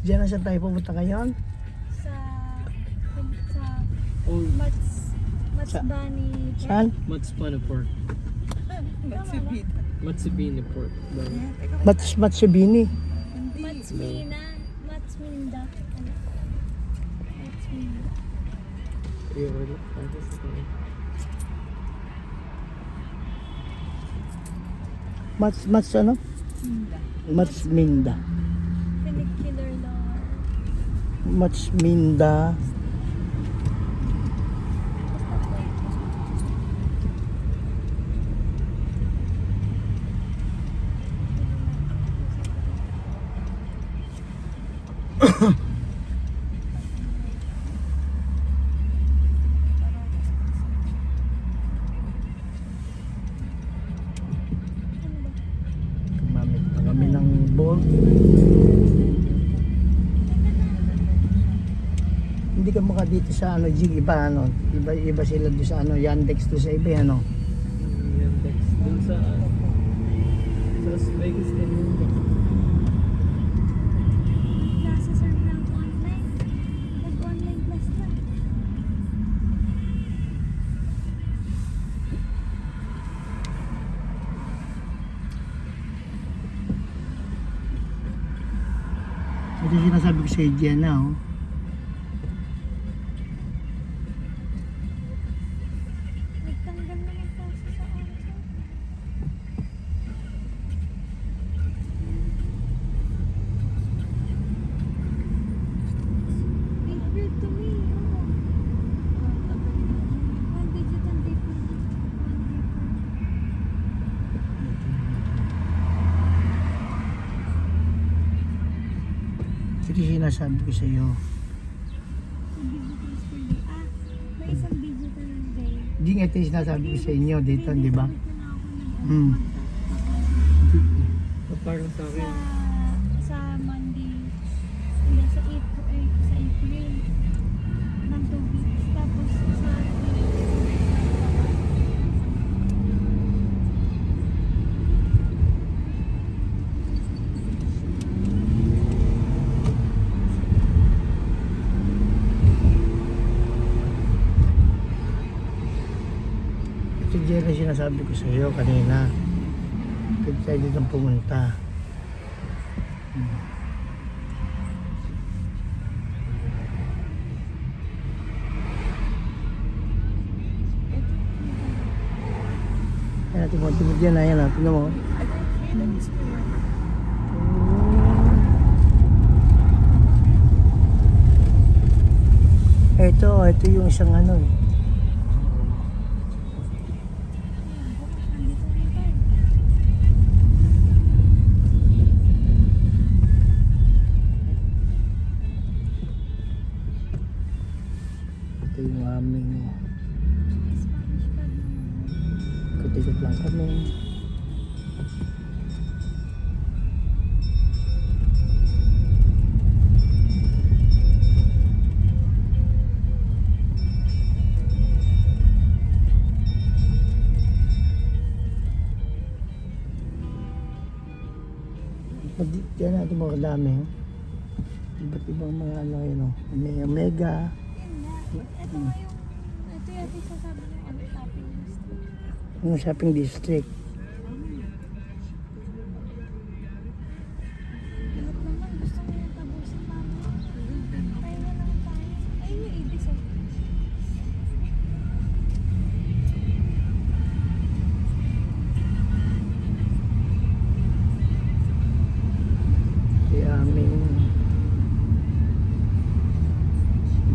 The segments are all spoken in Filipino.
Diyan na siya tayo pupunta ngayon? Sa Oh, Matsbani. Saan? Matspana Port. Matsibini Port. Matsubini. Matsmina. Matsminda. Ano? Matsminda. Mats ano? Matsminda. Funicular lower. Matsminda. Gumamit pa kami ng board. Hindi ka maka dito sa ano, Jig, iba ano. Iba sila doon sa ano, Yandex doon sa iba ano. Yandex. Dun sa Las Vegas din yun. Nasa sir ng online. Nag-online class na. Ito sinasabi ko sa Diana, oh. Nagtanggal na ng klase sa online. It's weird to me. Oh. One digit and paper. One paper. Ito sinasabi ko sa iyo. Video transfer day. Ah, may isang digital day. Hindi nga ito yung sinasabi ko sa inyo dito, di ba? Hmm. Parang sa Sa akin. sa Monday, hindi, sa April ng 2 weeks. Tapos sa Ito dyan na sinasabi ko sa iyo kanina. Pwede tayo dito pumunta. Ayan natin mga timid yan. Ayan natin mo. Ito yung isang ano eh. nandito na yung card. Ito yung aming Spanish card naman. kutikot lang kami. Yan natin mga kadami. Oh. Iba't ibang mga ano yun. Oh. May Omega. Yun nga. Ito nga yung, ito yata yung sasabi ng ano, shopping list. Yung shopping district. Lahat naman gusto mo yung tabusin mama. Tayo na lang tayo. Ayun yung ibig sa. Kaya aming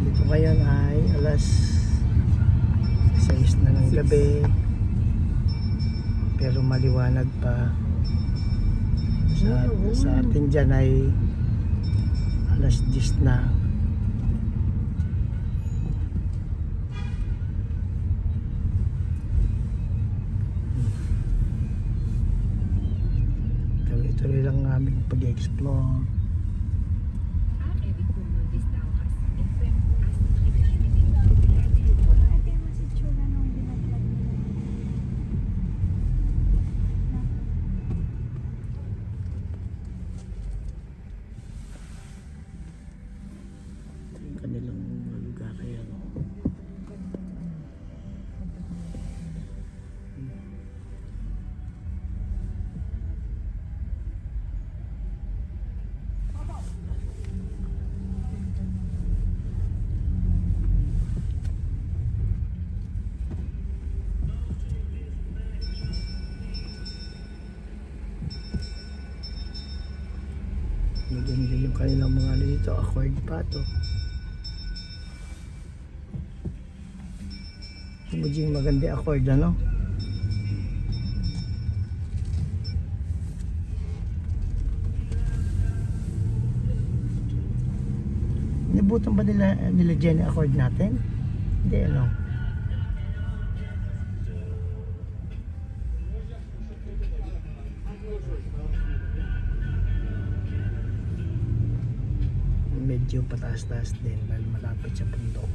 dito ngayon ay alas 6 na ng gabi. Pero maliwanag pa. Sa atin dyan ay alas 10 na. Tuloy-tuloy lang ang aming pag-explore. Ito yung mas itsura nung binablog nila. Ganda yung kanilang mga ano dito, accord pa to. Mujing maganda yung accord, ano? Nabutan ba nila Jenny accord natin? Hindi, ano? Medyo pataas-taas din dahil malapit sa bundok.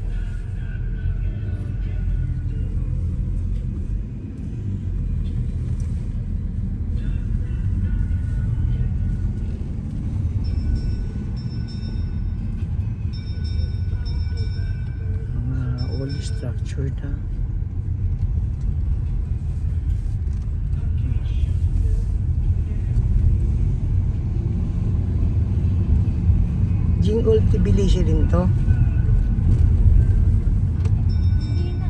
Mga old structure na. Jingle Tbilisi rin to. Hindi na.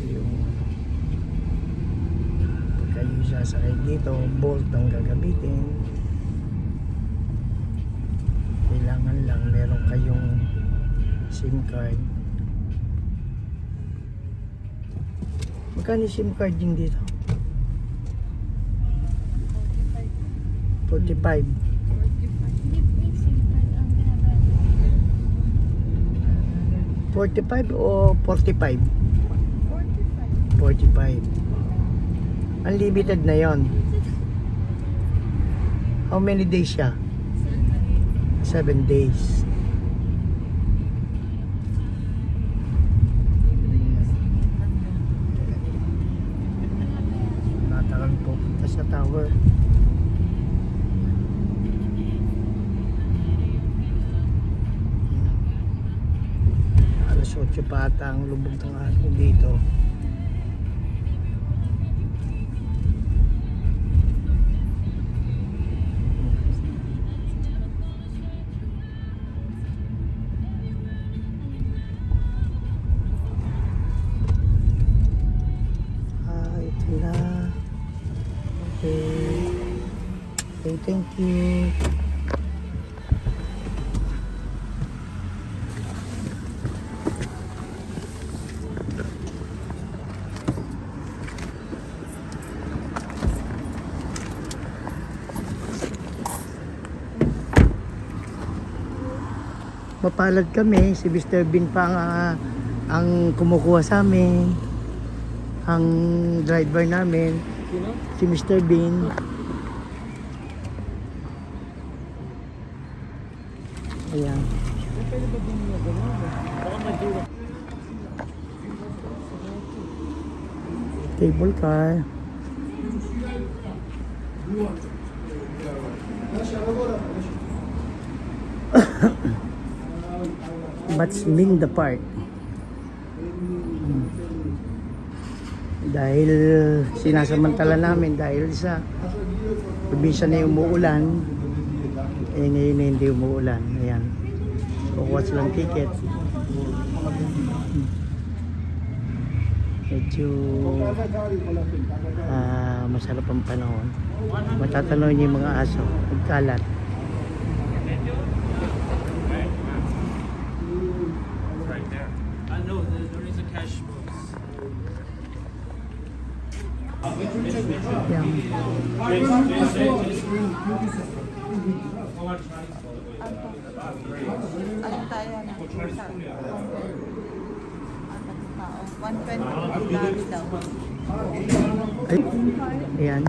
Yung pag kayo sasakay dito, bolt ang gagamitin. Kailangan lang meron kayong SIM card. Magkano yung SIM card din dito? 45. 45. Hindi, basic card ang ginagamit. 45 o 45? 45. 45. Unlimited na yon. How many days siya? 7 days. Natagal po punta sa tower. Alas 8 pa ata ang lubog ng araw dito. Ito na. Okay. Okay, thank you. Mapalad kami, si Mr. Bean pa ang kumukuha sa amin. Ang driver namin, Sino? si Mr. Bean. Ayan. Pwede ba din yung gano'n? Baka madura. Cable car. Batsmin the park. Dahil sinasamantala namin dahil sa probinsya na yung umuulan, ngayon na hindi umuulan. Ayan, kukuha silang ticket. Medyo masarap ang panahon. Matatanong niyo yung mga aso, magkalat. No, there is a cash box. Yan. Ano tayo na? 120 lari daw. Ay, ayan.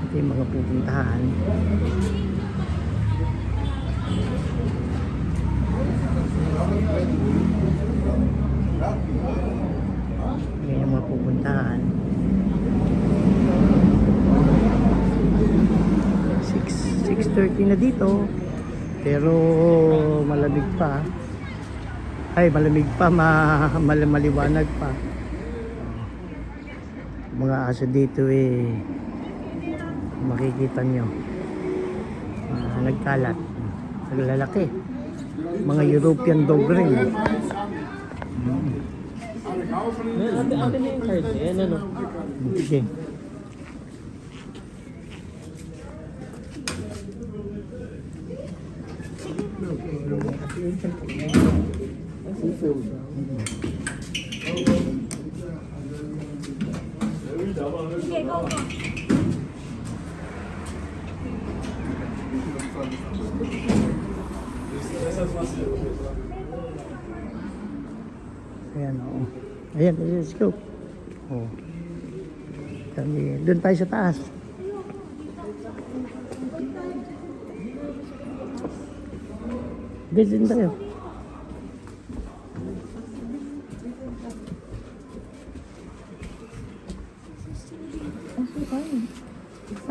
Ito yung mga pupuntahan. Ayan yung mga pupuntahan. 6:30 30 na dito. Pero malamig pa. Ay, malamig pa, maliwanag pa. Mga aso dito makikita nyo. Nagkalat. Naglalaki. Mga European dog rin. Ate na yung card. Ayan ano. Sige. Sige, go, go. Ayan, oo. Ayan, let's go. Oh. Kami, doon tayo sa taas. Doon tayo.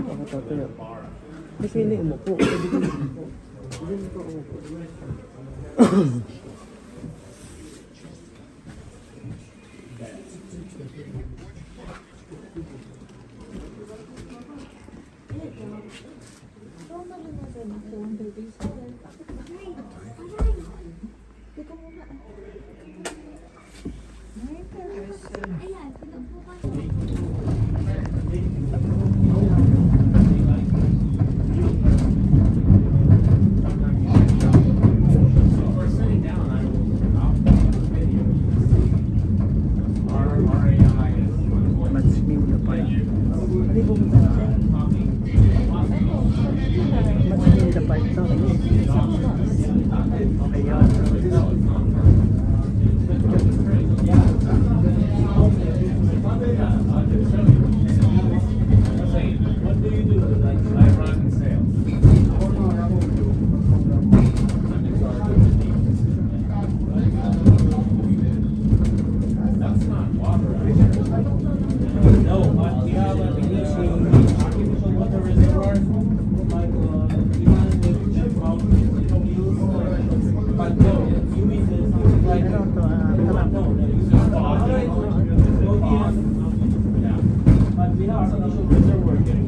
Ako tatayo. Kasi hindi umupo. Hindi ko umupo. Hindi ko umupo. Ayan, pinagbukas. Mas minyo pa rin. Mas minyo pa ito. Ayan. What do you do? Like I run sales. That's not water. No, but we have an artificial water reservoir. Like we but no, you mean this like Ano to? Talap. no, you use water. Yeah, but we have artificial reservoir here.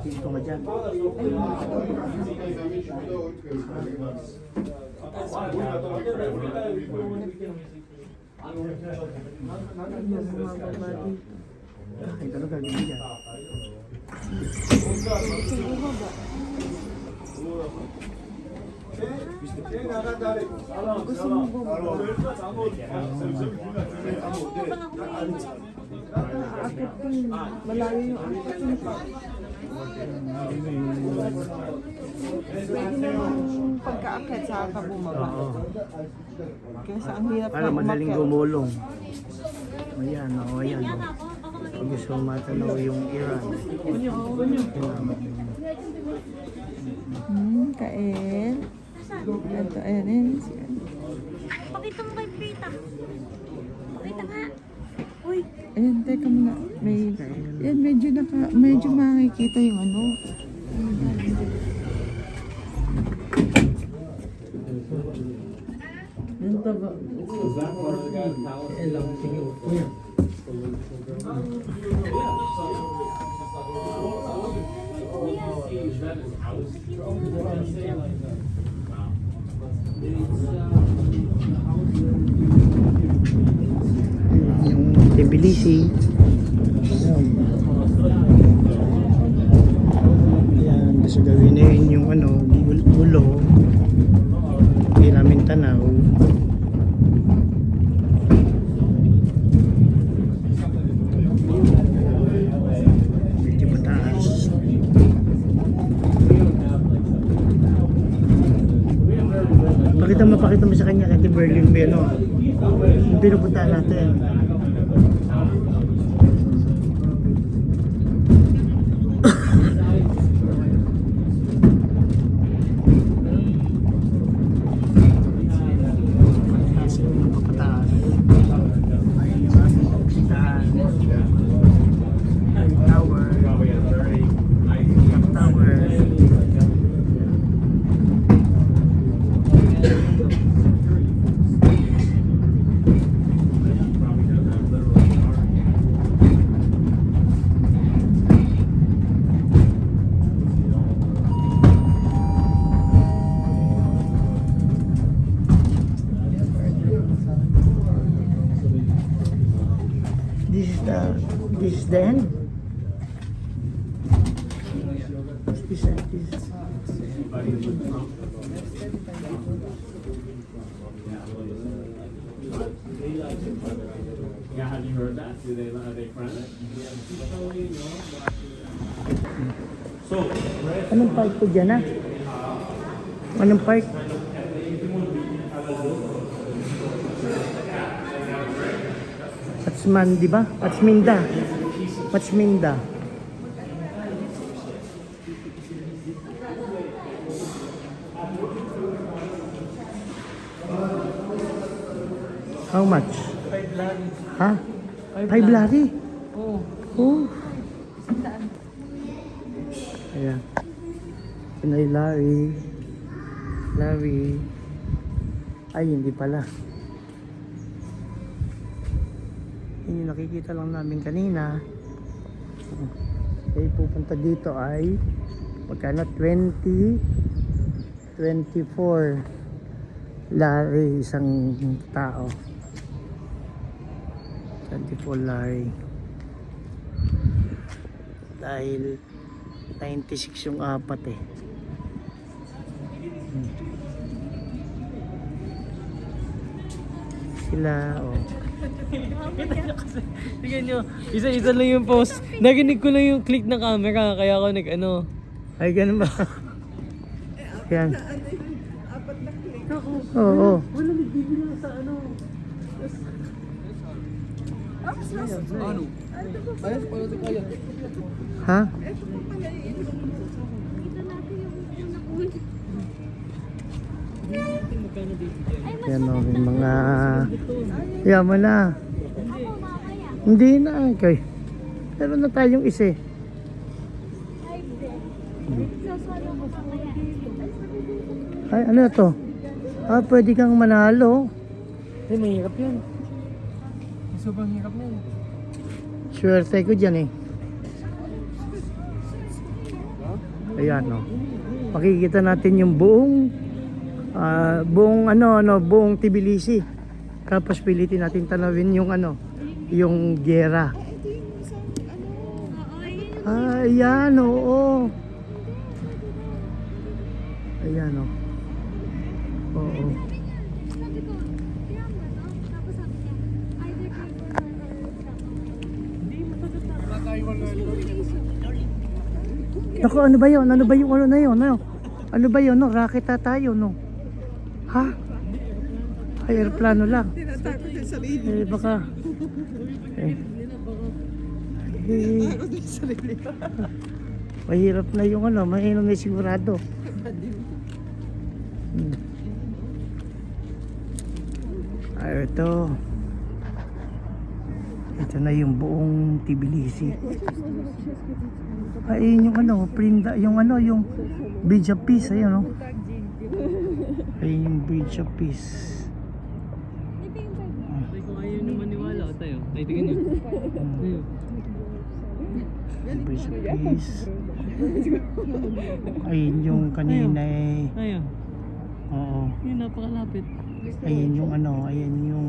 Dito ka dyan. Ay, talaga, ganyan dyan. Malayo yung akit mo pa. Pwede naman pagkaakit sa bumaba. Oo. Kaysa ang hirap Para na madaling umakyat. gumulong. Ayan, o, ayan. Pag gusto mo matanaw yung Iran. Kain. Ito, ayan. Pakita mo kay Prita. Pakita nga. Uy, Ayan, teka muna. Ayan, medyo makikita yung ano. Yung taba. Elang, sige. Kuya. Yung Tbilisi. Ayan, gusto gawin na yun yung ano, ulo. Hindi namin tanaw. Medyo mataas. Pakita mo sa kanya kay Berlin Beno. Yung pinupuntahan natin. This is the end. This is Yeah, have you heard that? Are they friendly? So, Anong park po dyan, ha? Anong park? Patsman, di ba? Patsminda. Patsminda. How much? 5 lang. Ha? 5 lari? Oo. Oh. Ayan. Pinay Larry. Larry. Ay, hindi pala. Yung nakikita lang namin kanina. Okay, pupunta dito ay magkano? 24 Larry isang tao. 24 Larry. Dahil 96 yung apat eh. Sila, oh. Tingnan nyo, isa-isa lang yung post. Naginig ko lang yung click ng camera, kaya ako nag-ano. Ay, ganun ba? Yan. Oo. Wala nagbibilang sa ano. Ha? Kita natin yung nakuha. Yan o, yung mga yaman na. Ako mamaya. Hindi na, okay. Meron na tayong isa eh. Ay, hindi. Sasalo ko mamaya. Ay, ano na to? Ah, pwede kang manalo. Ay, mahirap yan. Sobrang hirap na yun. Swerte ko dyan eh. Ayan o. Makikita natin yung buong buong Tbilisi. Tapos pilitin natin tanawin yung yung gera. Ayan, oo. Ayan, o. Oo. Sabi ko, kaya mo no? Tapos sabi niya, either Naku, ano ba yun? Ano ba yung ano na yun? Ano ba yun? No? Racket na tayo, no? Ha? Ay, aeroplano lang. Tinatakot yung sarili. Eh, baka... Eh. Tinatakot yung sarili. Mahirap na yung mahirap na yung sigurado. Ay, ito. Ito na yung buong Tbilisi. Ay, yung Prinda, yung Bridge of Peace, ayun, no? Ayun yung Bridge of Peace. Ay, kung ayaw nyo maniwala, tayo. Ay, tingnan nyo. Bridge of Peace. Ayun yung kanina eh. Ayaw. Oo. Yun, napakalapit. Ayun yung ayun yung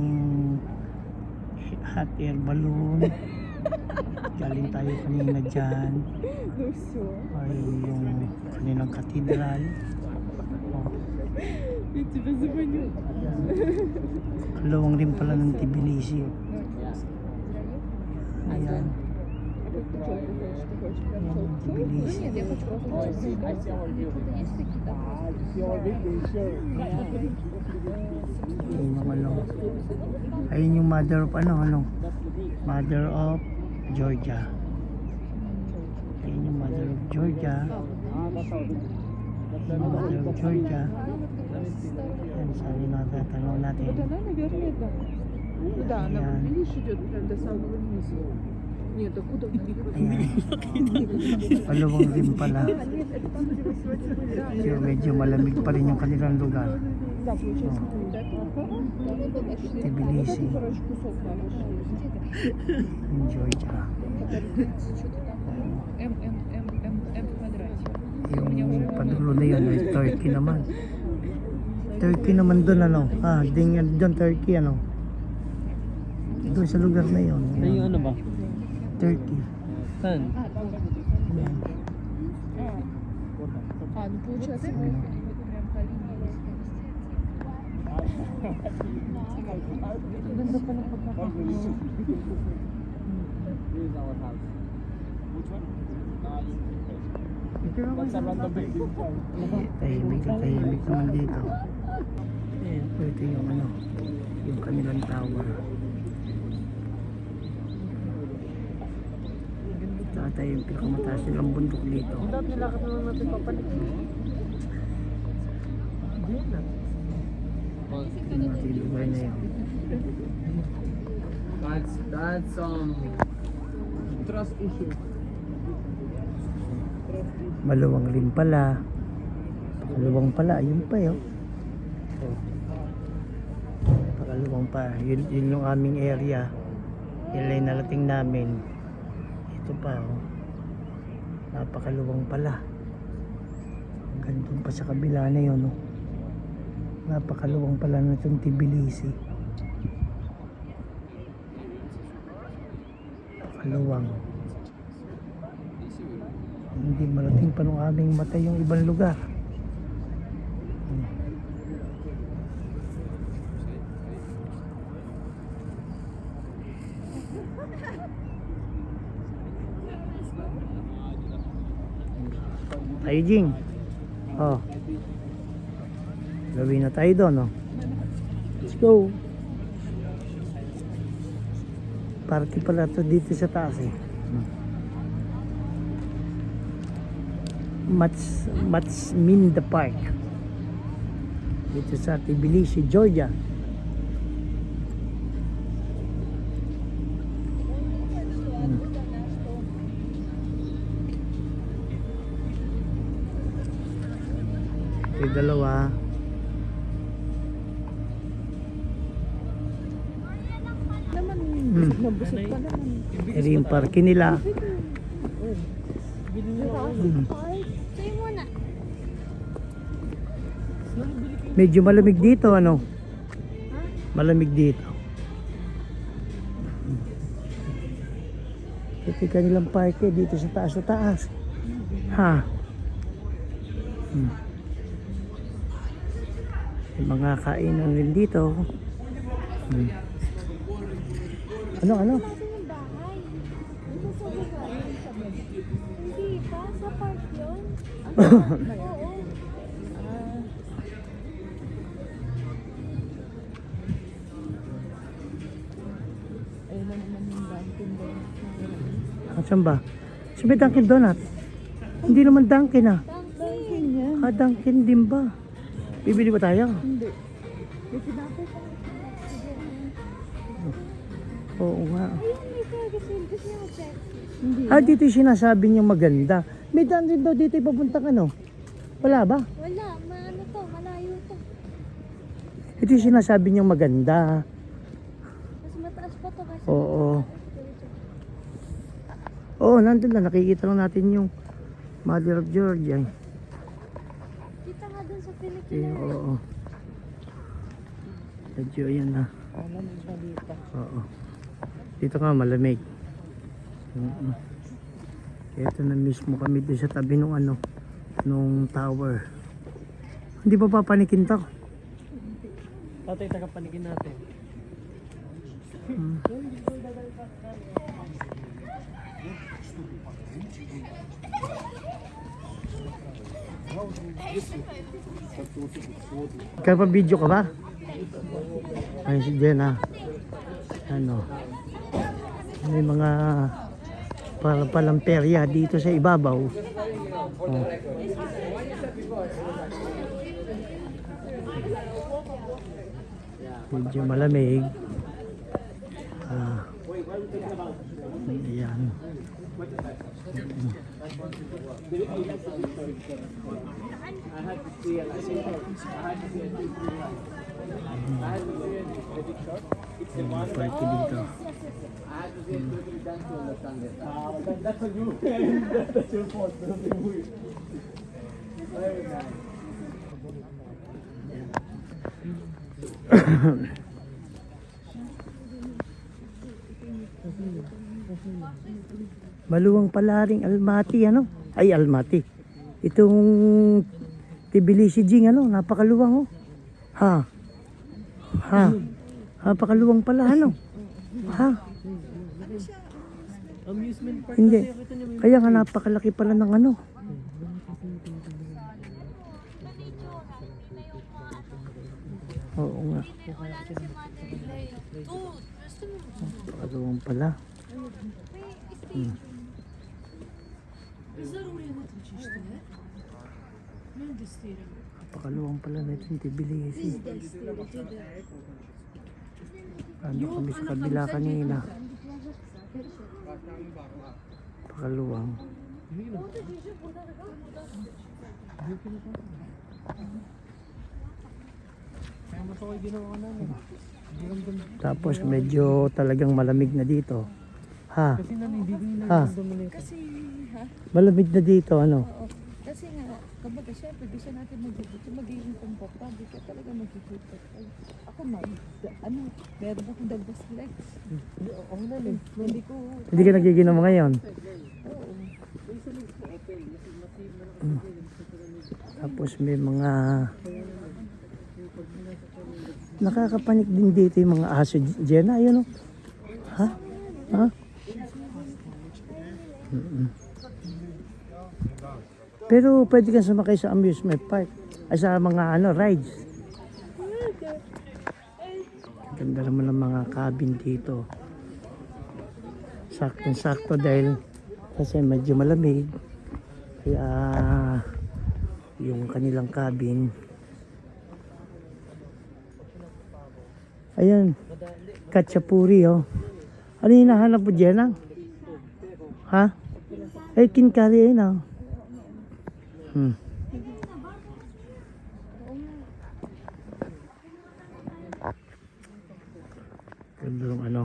hot air balloon. Galing tayo kanina dyan. Ayun yung kaninang katedral. Oh. Kalawang rin pala ng Tbilisi. Ayan. Ayan yung Tbilisi. Ayun yung ayun yung mother of mother of Georgia. Ayun yung mother of Georgia. Ayun yung mother of Georgia. Ayan, sabi na tatanong natin. Да, она, Ayan. видишь, идет прям до самого низа. Нет, а куда? Ayan. Paluwang din pala. So, medyo malamig pa rin yung kanilang lugar. Да, получается, Tbilisi. короче, кусок хороший. In Georgia. М в квадрате. Yung padulo na yun ay Turkey naman. Turkey naman doon doon Turkey doon sa lugar na yun. Ay, yung ano ba? 30. Saan? Ayan. Ganda pa ng pagkakakita. This is our house. Which one? Ito ako. That's a random building. Tahimik na tahimik naman dito. Ayan. Ito yung ano, yung kanilang tower. Ito yung pinakamataas nilang bundok dito. Dapat nilakad na lang natin papalit. Hindi na. Yung mga lugar na yun. That's trust issue. Maluwang rin pala. Pakaluwang pala, yun pa yun. Pakaluwang pa, yun yung aming area. Yan ay nalating namin. Ito pa oh. Napakaluwang pala. Hanggang doon pa sa kabila na yun oh. Napakaluwang pala na itong Tbilisi. Pakaluwang. Hindi marating pa nung aming mata yung ibang lugar. Tayo Jing. Oh. Gawin na tayo doon, oh. Let's go. Party pala to dito sa taas eh. Matsminda Park. Dito sa Tbilisi, Georgia. Yung dalawa. Nabusog pa naman. Ito yung parking nila. Sa'yo muna. Medyo malamig dito, ano? Malamig dito. Ito yung kanilang parking dito sa taas. Ha? May mga kainan rin dito. Ano? Natin yung bahay. Dito sa lugar. Hindi pa. Sa park yun. Oo. Ayun na naman yung Dunkin doon. Saan ba? Sa may Dunkin Donut. Hindi naman Dunkin ah. Dunkin yan. Dunkin din ba? Bibili ba tayo? Hindi. May pinapay pa. Oo nga. Ayun, may Ferguson. Gusto niya mag-check. Hindi. Dito yung sinasabi niyo maganda. May Dunkin daw dito ipapunta ka no? Wala ba? Wala. Maano to. Malayo to. Ito yung sinasabi niyo maganda. Mas mataas pa to kasi. Oo. Oo, nandun lang. Nakikita lang natin yung Mother of Georgia. Kita nga dun sa Eh, Pilipinas. oo. Medyo yan na. Malamig pa dito. Oo. Dito nga malamig. Ito na mismo kami doon sa tabi nung ano, nung tower. Hindi ba papanikin to? Tatay, tagapanikin natin. Kaya pa video ka ba? Ay si Jenna. Ano? May mga palang perya dito sa ibabaw. Oh. Medyo malamig. Ayan. Party dito. That's a you. That's your fault. Very nice. Maluwang pala ring Almaty, ano? Ay, Almaty. Itong Tbilisi Jing, ano? Napakaluwang, oh. Ha? Ha? Napakaluwang pala, ano? Ha? Amusement park Hindi. kasi kita niyo may Kaya nga napakalaki pala ng ano. Oo nga. Wala na si mother nila eh. Oh, gusto mo. Napakaluwang pala. May stage. Napakaluwang pala na itong Tbilisi. Ano kami sa kabila kanina. Napakaluwang. kaya mas okay ginawa namin. Tapos medyo talagang malamig na dito. Ha? Kasi hindi ko nila Ha? naman ito. Kasi, ha? Malamig na dito, ano? Oo. Kasi nga, kumbaga, syempre, di siya natin magiging komportable ka talaga magiging. Ako, meron akong daldas legs. Oo na rin. Hindi ko, Hindi ka nagiginom ngayon. oo. Tapos may mga nakakapanik din dito yung mga aso. Jenna, ayun o. Ha? Ha? Mm-mm. Pero pwede kang sumakay sa amusement park. Ay sa mga ano, rides. Ganda naman ng mga cabin dito. Saktong-sakto dahil kasi medyo malamig. Kaya yung kanilang cabin. Ayan. Katsapuri, oh. Ano yung hinahanap mo dyan, ah? Ha? Ay, kinkari, ayun, ah. Ganda yung ano.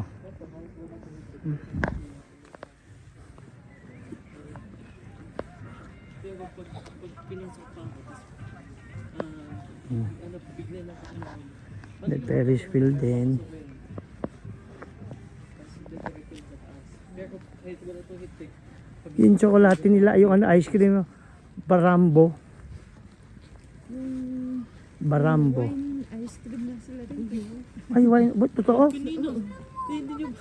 May Ferris wheel din. Yung tsokolate nila, yung ano, ice cream, Barambo. Barambo. Wine ice cream na sila dito. Ay, wine, ba't totoo? Nagbebenta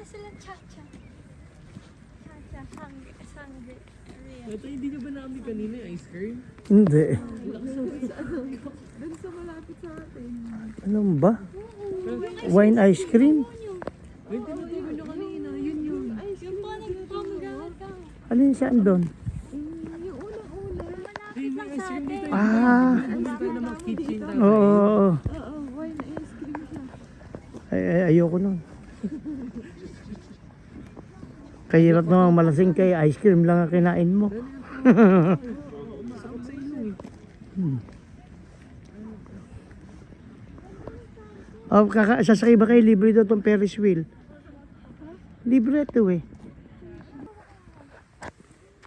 silang cha-cha. Cha-cha, sangre. Ito hindi nyo ba namin kanina yung ice cream? Hindi. Doon sa malapit sa atin. Ano ba? Wine ice cream? Yung tinutubo nyo kanina, yun yun. Yung pa nagpamagata. Alin saan doon? Yung unang-una. Yung may ice cream dito. Ah, Hindi tayo na mag-kitchen tayo. oo. Oo, wine ice cream siya. Ay, ayoko nun. Kahirap naman malasing kay ice cream lang ang kinain mo. Masakot sa inyo eh. Oh, sasakay ba kayo? Libre daw itong Ferris wheel. Libre ito eh.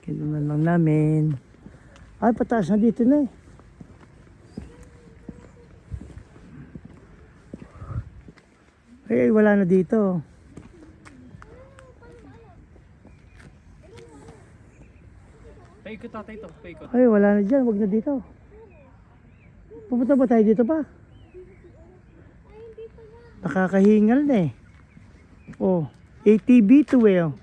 Kinunan lang namin. Ay, pataas na dito na eh. Ay, wala na dito. Paikot tatay to, paikot. Ay, wala na dyan. Huwag na dito. Pupunta ba tayo dito pa? Nakakahingal na eh. Oh, ATV to eh. Oh.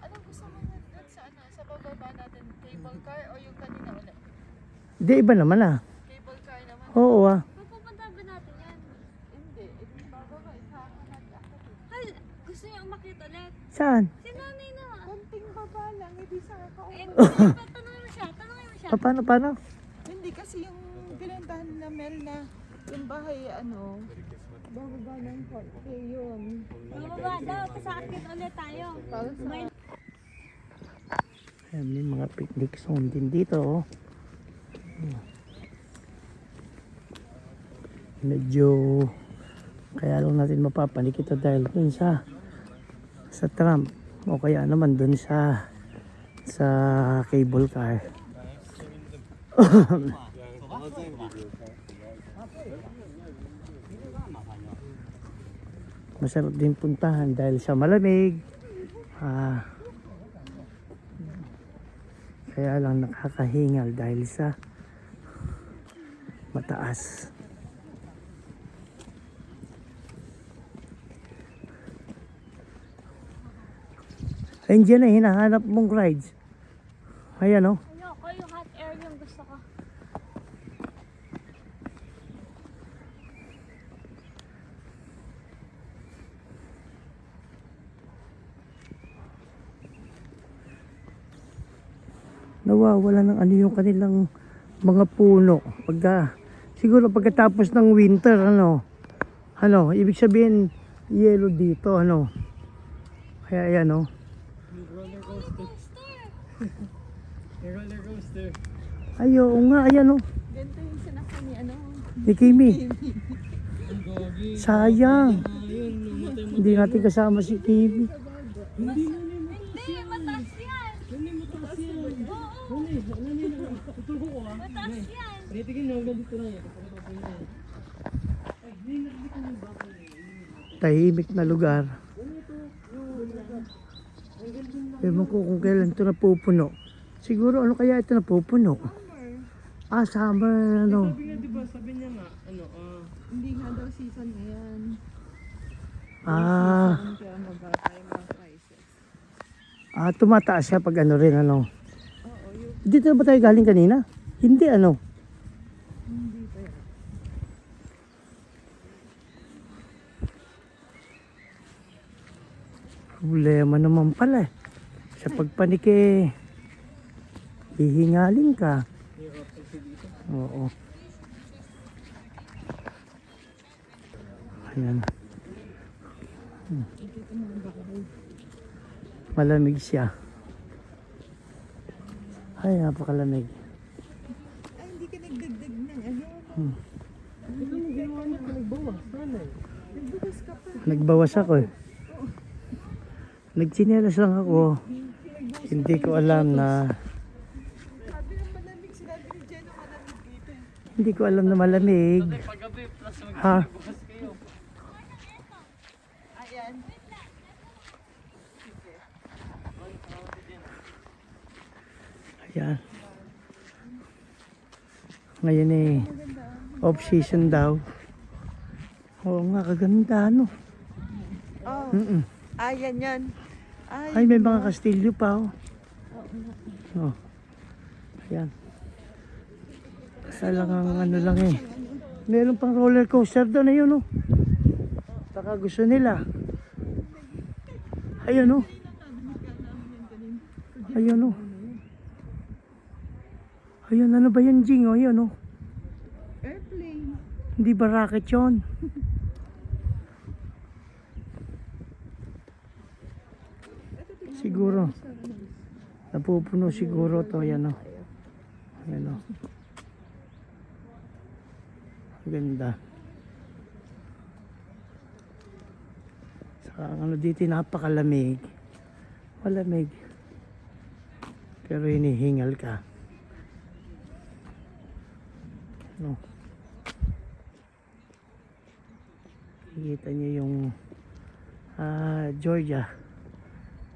Anong gusto mo doon sa ano? Sa bababa natin, cable car o yung kanina ulit? Di, iba naman ah. Cable car naman. Oo ah. Pupunta ba natin yan? Hindi. Bababa, isa natin. Ay, gusto niya umakyat ulit. Saan? Si nanay na. Konting baba lang, hindi sa Ayun, kaupo. tanongin mo siya. Tanongin mo siya. Paano? Hindi kasi yung pinuntahan na Mel na yung bahay, ano, bababa ng korte yun. Bababa daw, tapos akyat ulit tayo. Para sa Ayan, may mga picnic zone din dito. Oh. Medyo kaya lang natin mapapanik ito dahil dun sa tram o kaya naman dun sa cable car. Masarap din puntahan dahil sa malamig. Kaya lang nakakahingal dahil sa mataas. Ayun dyan na hinahanap mong rides. Ayan o. Ayoko, yung hot air yung gusto ko. Nawawala ng ano yung kanilang mga puno. Siguro pagkatapos ng winter, ibig sabihin, yellow dito, Kaya ayan, Roller coaster. Ay, oo nga, ayan, Ganito yung sinakyan ni ano. Ni Kimi. Ang gogi. Sayang. Ayun, namatay mo. Hindi natin kasama si Kimi. Hindi Hindi, mataas yan. mataas yan. Nani, tutulko ko ah. Mataas yan. Tingin na, hanggang dito lang yan. Pagkatapos na yan. Ay, hindi nakikita mo yung bako na yun. Tahimik na lugar. Ewan ko kung kailan ito napupuno. Siguro ano kaya ito napupuno? Summer, Sabi nga, diba, sabi niya nga, Hindi nga daw season ngayon. Kaya tayo mga prices. Tumataas siya pag rin, Oo, yung Dito ba tayo galing kanina? Hindi, hindi pa yan. Problema naman pala eh. Sa pagpanik hihingaling ka. Oo. Ayan. Malamig siya. Ay, napakalamig. Ay, hindi ka nagdagdag ng ano. ito mo ginawa niya, nagbawas. Sana eh. Nagbukas ka pa. Nagbawas ako eh. Nagtsinelas lang ako. Hindi ko alam na Sabi ng malamig, sinabi ni Jenna malamig dito eh. hindi ko alam na malamig. Paggabi, plus Ha? magbukas kayo. Ayan. Ayan. Ngayon off season daw. Oo nga, kaganda Oh, Mm-mm. ayan yan. Ay, may mga kastilyo pa Oh. Ayan. Talagang ano lang eh. Meron pang roller coaster doon, ayun Baka gusto nila. Ayun Ayun Ayun, ano ba yan, Jing? Ayun Airplane. Hindi ba rocket yun? Siguro. Napupuno siguro to, yan Ayan Ang ganda. Saka ang ano dito, napakalamig. Malamig. Pero hinihingal ka. Nakikita niyo yung Georgia,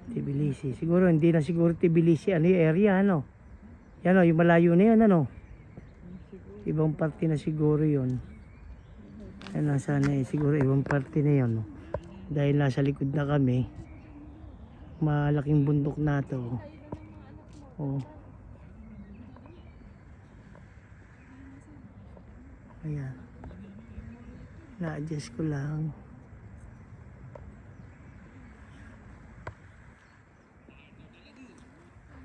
Tbilisi. Siguro hindi na siguro Tbilisi yung area Yan yung malayo na yan Ibang parte na siguro yun. Yan sana siguro ibang parte na yun Dahil nasa likod na kami. Malaking bundok na to. Ayan. Na-adjust ko lang.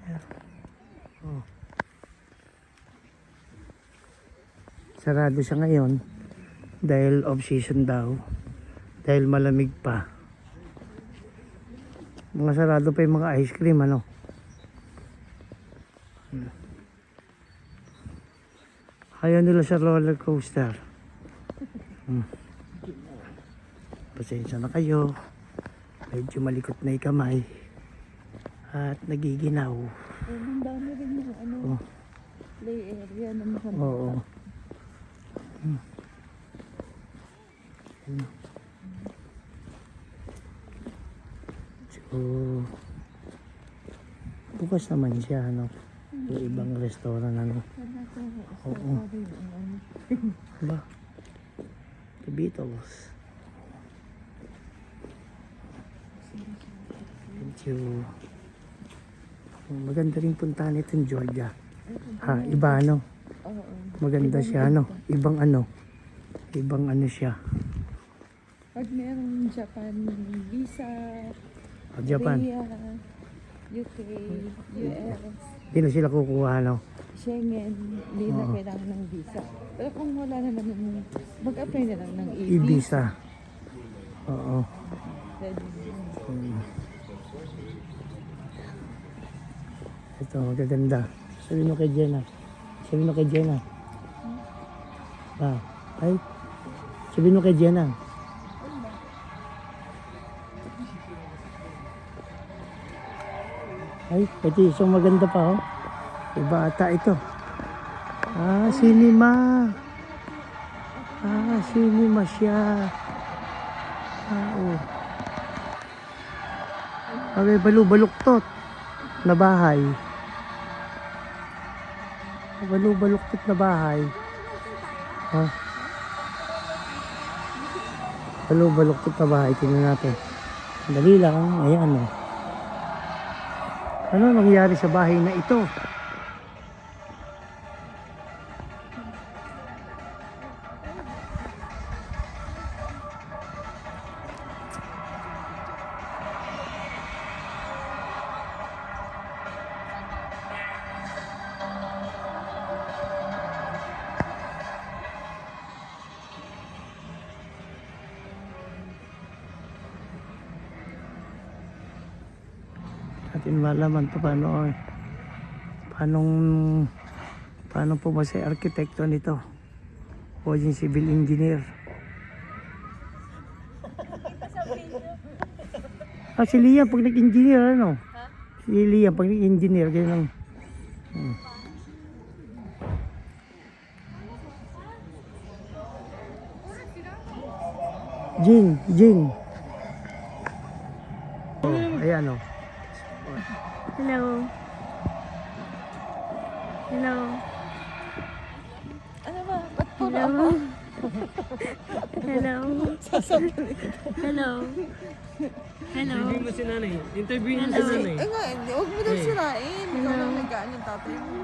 Ayan. Sarado siya ngayon dahil off season daw. Dahil malamig pa. Mga sarado pa yung mga ice cream Ayaw nila sa roller coaster. Pasensya na kayo. Medyo malikot na yung kamay. At nagiginaw. Ang dami rin mga ano. play area ng mga Oo. bata. So, bukas naman siya, ano? Yung ibang restaurant, ano? Oo. Ba? The Beatles. Thank you. Maganda rin puntahan itong Georgia. Ha, iba ano? Oo. Maganda siya, ano? Ibang ano? Ibang ano siya? Pag merong Japan visa, Japan. Korea, UK, US, Hindi na sila kukuha, ano? Schengen, hindi na Oo. kailangan ng visa. Pero kung wala naman ng, mag-apply na lang ng e-visa. E-visa. Oo. Pwede na. Ito, magaganda. Sabihin mo kay Jenna. Sabihin mo kay Jenna. Ay. Sabihin mo kay Jenna. Ay, ito isang maganda pa, oh. Iba ata ito. Cinema. Cinema siya. Oh. May balu-baluktot na bahay. Balu-baluktot na bahay. Ha? Balu-baluktot na bahay. Tingnan natin. Dali lang. Ayan, oh. Ano nangyari sa bahay na ito? Atin malaman to paano po ba si arkitekto nito o yung civil engineer. Si Liam pag nag-engineer ano? Si Liam pag nag-engineer ganyan lang. Jing. Oh, ayan oh. Hello. Hello. Ano ba? Ba't po Hello. Hello. Hello. Hello. Interview mo si nanay. Interview mo si Hello. nanay. nga, huwag mo daw sirain. Ikaw lang nag-ano yung tatay mo.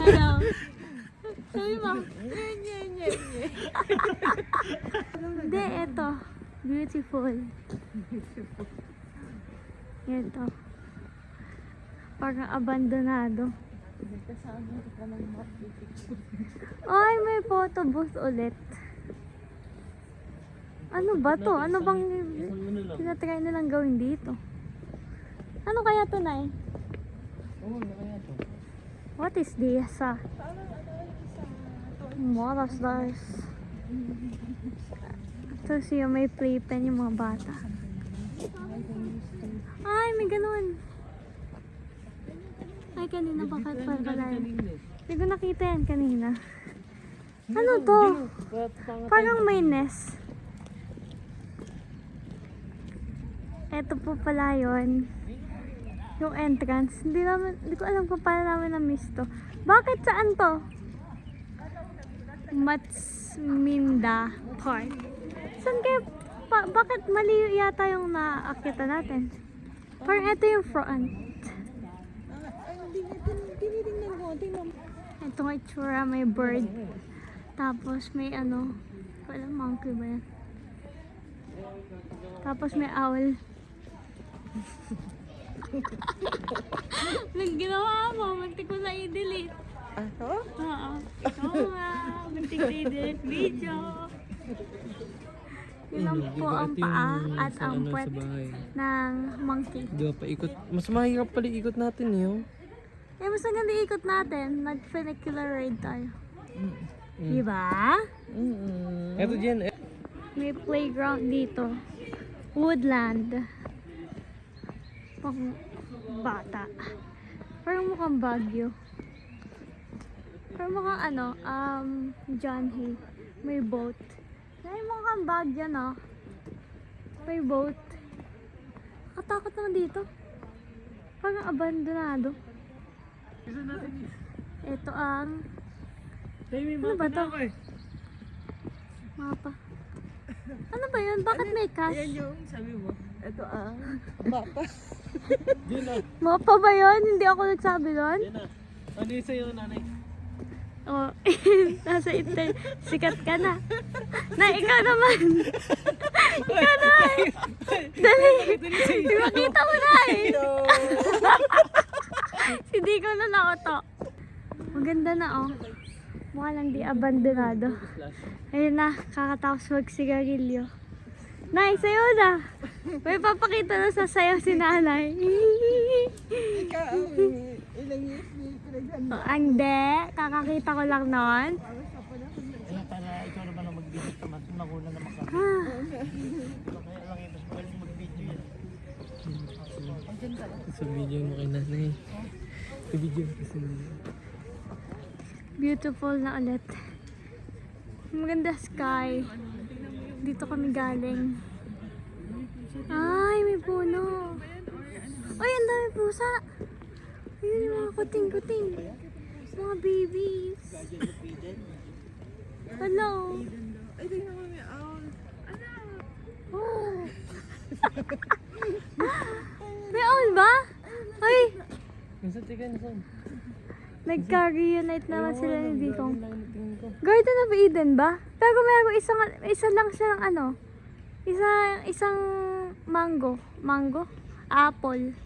Hello. Sabi mo. Nye. Hindi, eto. Beautiful. Ito. Parang abandonado. Ay, may photo booth ulit. Ano ba to? Ano bang tinatry nilang gawin dito? Ano kaya to, Nay? What is this? What is this? Ito siya may playpen yung mga bata. Ay, may ganun. Ay, kanina bakit pala yan? Hindi ko nakita yan kanina. Ano to? Parang may nest. Eto po pala yun. Yung entrance. Hindi ko alam kung paano namin na-miss to. Bakit saan to? Matsminda Park. Saan kayo? Bakit mali yata yung naakita natin? Parang ito yung front. Tinitingnan ko. Tingnan mo. Ito nga itsura, may bird. Tapos may ano, wala monkey ba yan? Tapos may owl. Nang ginawa mo, muntik ko na i-delete. Ito? Oo. Oo nga, muntik na i-delete video. Yun lang po ang paa at ang puwet ng monkey. Di ba paikot? Mas mahirap pala ikot natin yun. Eh, mas maganda ikot natin. Nag-funicular ride tayo. Diba? Eto dyan. May playground dito. Woodland. Pang bata. Parang mukhang Baguio. Pero mukhang ano, John Hay. May boat. Ay, mukhang bag yan ah. May boat. Nakatakot naman dito. Parang abandonado. Ito ang... Ano ba to? Mapa. Ano ba yun? Bakit may cash? Ayan yung sabi mo. Ito ang mapa. Mapa ba yun? Hindi ako nagsabi doon? Yan na. Ano yung sa'yo, nanay? Oh, nasa intay. Sikat ka na. Na, ikaw naman. Ikaw naman. Dali. Makita mo na eh. Si Dico na nakoto. Maganda na oh. Mukha lang di abandonado. Ayun na, kakatapos magsigarilyo. Nay, sayo na. May papakita na sa sayo si nanay. Ikaw, ilang years na yung pinagdaan. Hindi, kakakita ko lang noon. Kaya para ikaw naman ang mag-video naman. Nakuha naman kami. Ah, Kaya lang ito. Magaling mag-video yan. Sa video mo kay nanay. Sa video mo kasi beautiful na ulit. Maganda sky. Dito kami galing. Ay, may puno. Ay, ang dami pusa. Ayun yung mga kuting-kuting. Mga babies. Hello. ay, tingnan mo may owl. Oh. May owl ba? Ay, Nasaan tika na saan? nagka-reunite naman sila ni Dikong. Garden of Eden ba? Pero meron isa lang silang ano. Isang mango. Mango? Apple.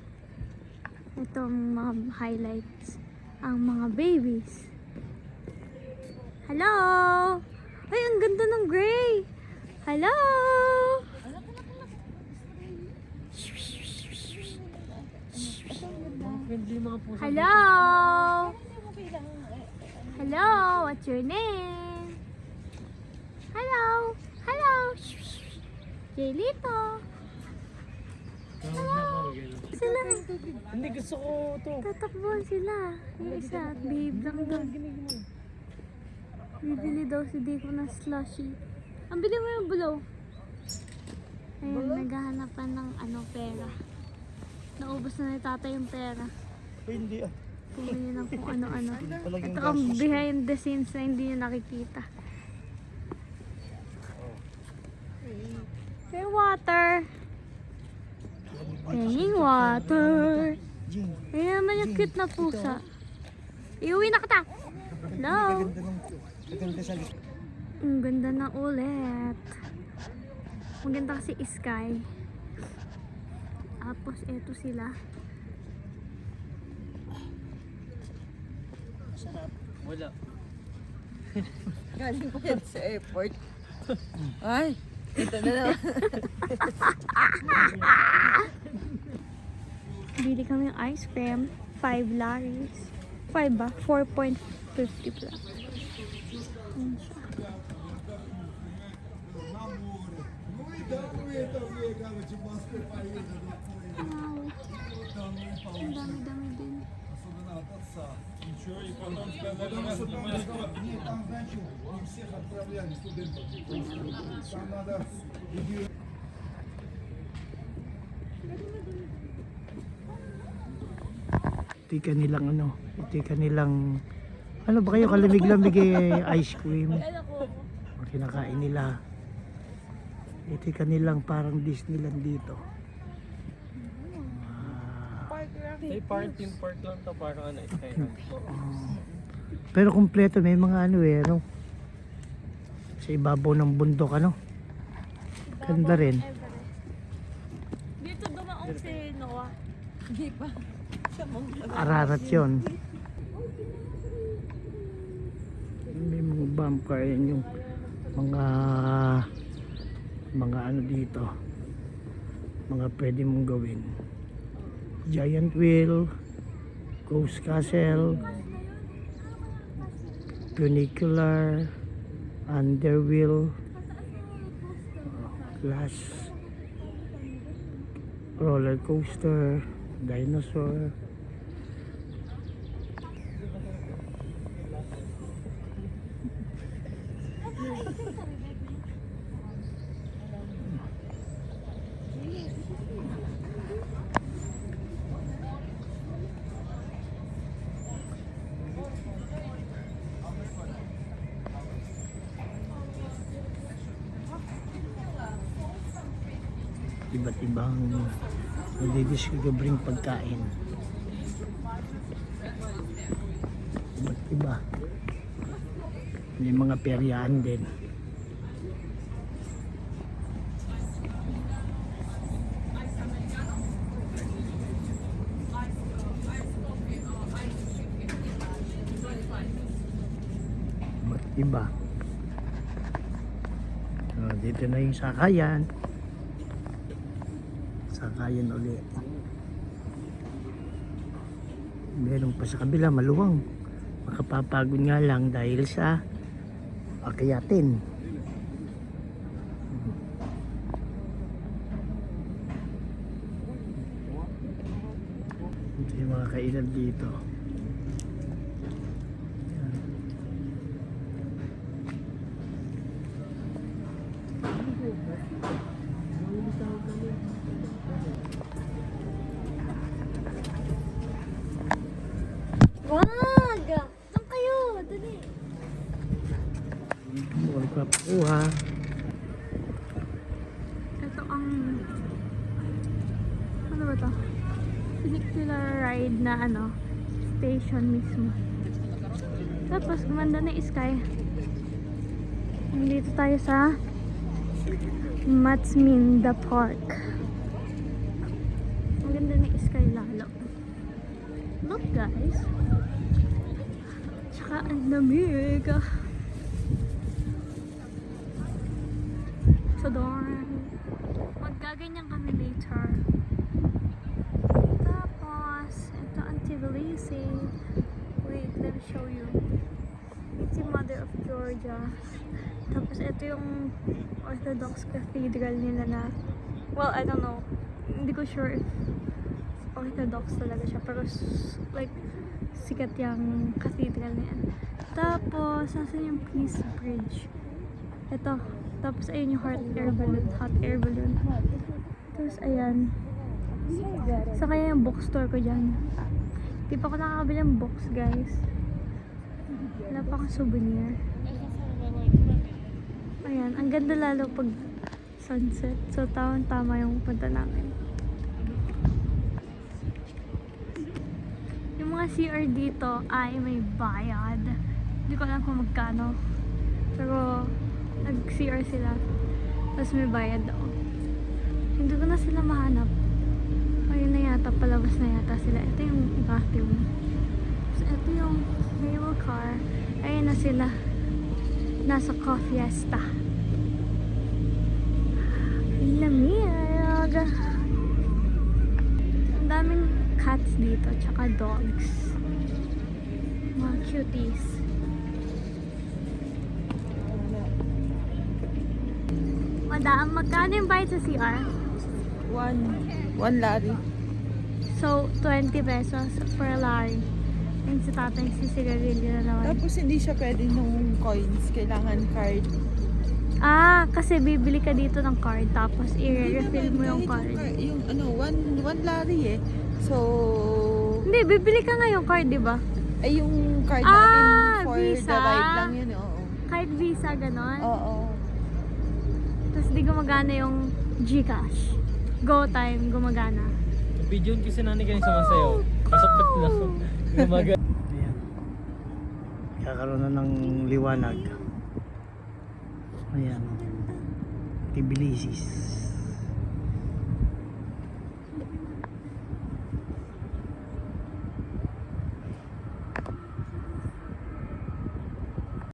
Ito ang mga highlights. Ang mga babies. Hello! Ay, ang ganda ng gray! Hello! Friendly mga puso. Hello! Hello! What's your name? Hello! Hello! Jelito! Sila! Hindi, gusto ko to. Tatakbuhan sila. Yung isa, babe lang daw. Bibili daw si Dico ng slushy. Ang bili mo yung bulo. Ayun, naghahanapan ng ano, pera. Naubos na ni tata yung pera. Ay, hindi ah. Pumili ng kung ano-ano. Talagang Ito ang behind the scenes na hindi nyo nakikita. May water. Hanging water. Jing. Ayun naman yung cute na pusa. Iuwi na kita. Hello. Maganda sa Ang ganda na ulit. Maganda kasi sky. Tapos eto sila. Wala. Galing pa yan sa airport. Ay, ito na naman. Bili kami ng ice cream. 5 laris. 5 ba? 4.50 pala. Ayan siya. Wow. Ang dami-dami din. Ito kanilang ano. Ito kanilang ano ba kayo kalamig-lamig ice cream. Ang kinakain nila. Ito kanilang parang Disneyland dito. Ay, team park lang to. Parang ano, Skyland. Pero kumpleto may mga ano ano. Sa ibabaw ng bundok ano. Ganda rin. Dito dumaong si Noah. Hindi pa. Siya mong Ararat yun. May mga bump car yan yung mga ano dito. Mga pwede mong gawin. Giant wheel, Ghost Castle, funicular, underwheel, glass, roller coaster, dinosaur. Iba't ibang nadidiscoveryng pagkain. Iba't iba. May mga peryaan din. Iba't iba. So, dito na yung sakayan. Sakayan ulit. Meron pa sa kabila, maluwang. Makapapagod nga lang dahil sa akyatin. Ito yung mga kainan dito. Yan. Wag! Saan kayo? Dali. Huwag papakuha. Ito ang... Ano ba to? Funicular ride na ano, station mismo. Tapos gumanda na yung sky. Nandito tayo sa Matsminda Park. Maganda na yung sky lalo. Look guys. Tsaka ang lamig. So darn. Magkaganyan kami later. Tapos, ito ang Tbilisi. Wait, let me show you. It's the Mother of Georgia. Tapos, ito yung Orthodox Cathedral nila na, well, I don't know. Hindi ko sure if Orthodox talaga siya. Pero, like, sikat yung cathedral na yan. Tapos, nasan yung Peace Bridge? Ito. Tapos, ayun yung hot air balloon. Tapos, ayan. Sa kaya yung bookstore ko dyan. Di pa ako nakakabili ng books, guys. Wala pa akong souvenir. Ayan, ang ganda lalo pag sunset. So, tama yung punta namin. Yung mga CR dito ay may bayad. Hindi ko alam kung magkano. Pero, nag-CR sila. Tapos may bayad daw. Hindi ko na sila mahanap. Ayun na yata, palabas na yata sila. Ito yung bathroom. So, ito yung rail car. Ayun na sila. Nasa Cofiesta. Ang lamig. Ang daming cats dito, tsaka dogs. Mga cuties. Madam, magkano yung bayad sa CR? One lari. So, 20 pesos per lari. Yung si tatay, si Sigarilyo na naman. Tapos hindi siya pwede nung coins. Kailangan card. Ah, kasi bibili ka dito ng card, tapos i-refill mo yung card. Yung ano, one lari eh. So, Hindi, bibili ka nga yung card, di ba? ay yung card Ah, natin for Visa? the ride lang yun. Oo. Card Visa, ganon. Oo. Tapos di gumagana yung GCash. GoTime, gumagana. Video kasi nani kayo sa masayaw. Kasapit lang. Gumaga. Ayan. Kakaroon na ng liwanag. Ayan. Tbilisi.